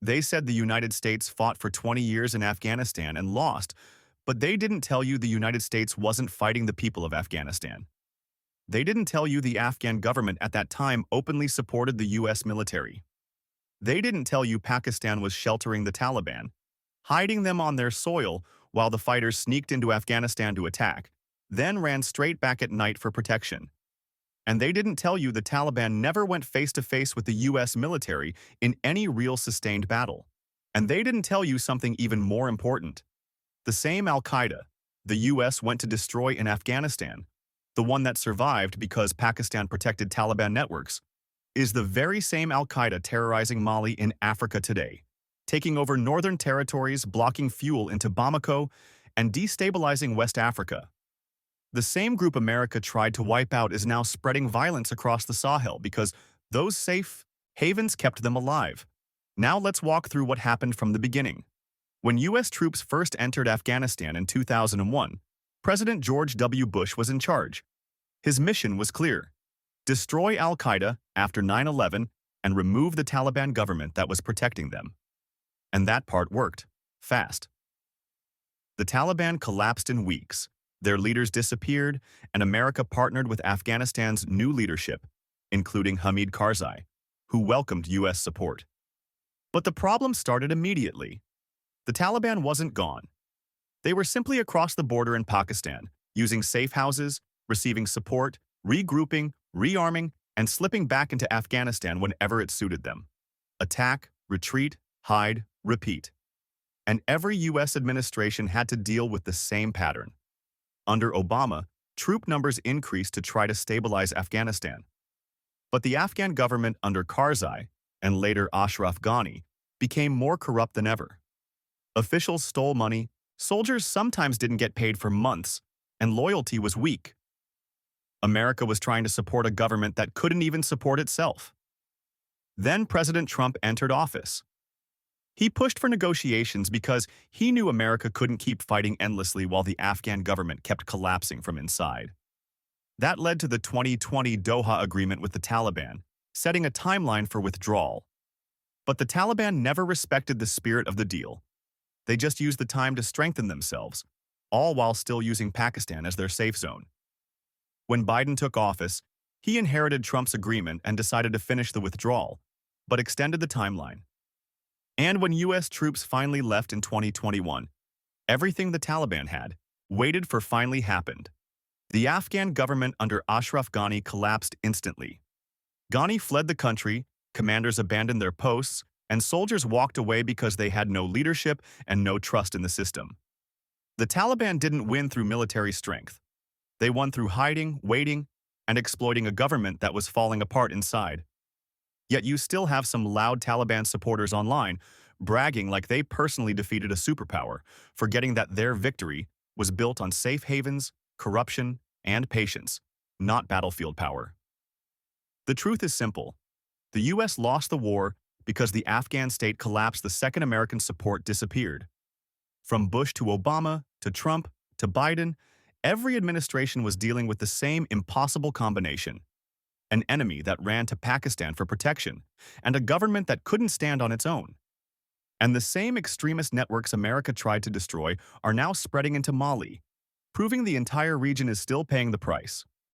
They said the United States fought for 20 years in Afghanistan and lost, but they didn't tell you the United States wasn't fighting the people of Afghanistan. They didn't tell you the Afghan government at that time openly supported the US military. They didn't tell you Pakistan was sheltering the Taliban, hiding them on their soil while the fighters sneaked into Afghanistan to attack, then ran straight back at night for protection. And they didn't tell you the Taliban never went face-to-face with the US military in any real sustained battle. And they didn't tell you something even more important. The same al-Qaeda the US went to destroy in Afghanistan, the one that survived because Pakistan protected Taliban networks, is the very same al-Qaeda terrorizing Mali in Africa today, taking over northern territories, blocking fuel into Bamako, and destabilizing West Africa. The same group America tried to wipe out is now spreading violence across the Sahel because those safe havens kept them alive. Now let's walk through what happened from the beginning. When U.S. troops first entered Afghanistan in 2001, President George W. Bush was in charge. His mission was clear: destroy al-Qaeda after 9/11 and remove the Taliban government that was protecting them. And that part worked, fast. The Taliban collapsed in weeks. Their leaders disappeared, and America partnered with Afghanistan's new leadership, including Hamid Karzai, who welcomed U.S. support. But the problem started immediately. The Taliban wasn't gone. They were simply across the border in Pakistan, using safe houses, receiving support, regrouping, rearming, and slipping back into Afghanistan whenever it suited them. Attack, retreat, hide, repeat. And every U.S. administration had to deal with the same pattern. Under Obama, troop numbers increased to try to stabilize Afghanistan. But the Afghan government under Karzai, and later Ashraf Ghani, became more corrupt than ever. Officials stole money, soldiers sometimes didn't get paid for months, and loyalty was weak. America was trying to support a government that couldn't even support itself. Then President Trump entered office. He pushed for negotiations because he knew America couldn't keep fighting endlessly while the Afghan government kept collapsing from inside. That led to the 2020 Doha Agreement with the Taliban, setting a timeline for withdrawal. But the Taliban never respected the spirit of the deal. They just used the time to strengthen themselves, all while still using Pakistan as their safe zone. When Biden took office, he inherited Trump's agreement and decided to finish the withdrawal, but extended the timeline. And when U.S. troops finally left in 2021, everything the Taliban had waited for finally happened. The Afghan government under Ashraf Ghani collapsed instantly. Ghani fled the country, commanders abandoned their posts, and soldiers walked away because they had no leadership and no trust in the system. The Taliban didn't win through military strength. They won through hiding, waiting, and exploiting a government that was falling apart inside. Yet you still have some loud Taliban supporters online bragging like they personally defeated a superpower, forgetting that their victory was built on safe havens, corruption, and patience, not battlefield power. The truth is simple. The U.S. lost the war because the Afghan state collapsed the second American support disappeared. From Bush to Obama, to Trump, to Biden, every administration was dealing with the same impossible combination: an enemy that ran to Pakistan for protection, and a government that couldn't stand on its own. And the same extremist networks America tried to destroy are now spreading into Mali, proving the entire region is still paying the price.